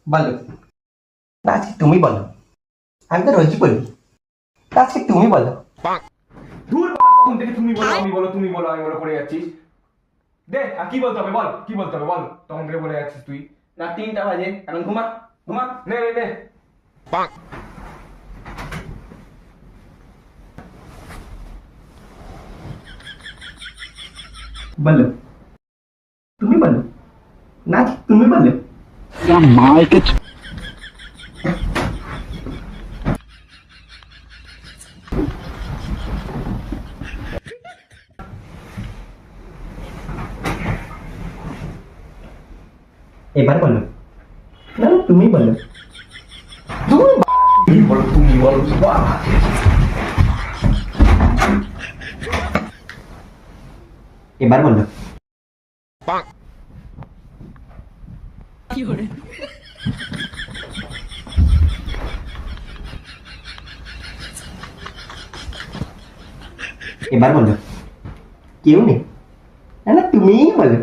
বলো না, আজকে তুমি বলো। আমি তো রোজই বলি, তা আজকে তুমি বলো। দূর তখন থেকে তুমি বলো আমি বলো তুমি বলো আমি বলো করে যাচ্ছিস। দে আর কি বলতে হবে বল, কি বলতে হবে বল, তখন থেকে বলে যাচ্ছিস তুই। না 3টা বাজে, এখন ঘুমা ঘুমা। নে নে নে। বলো তুমি বলো না, আজকে তুমি বলো। এবার বলো না, তুমি বলো। দূর তুমি বলো তুমি বলো বাহ। এবার বলো। এবার বলো। কেউ নেই, না না তুমিই বলো।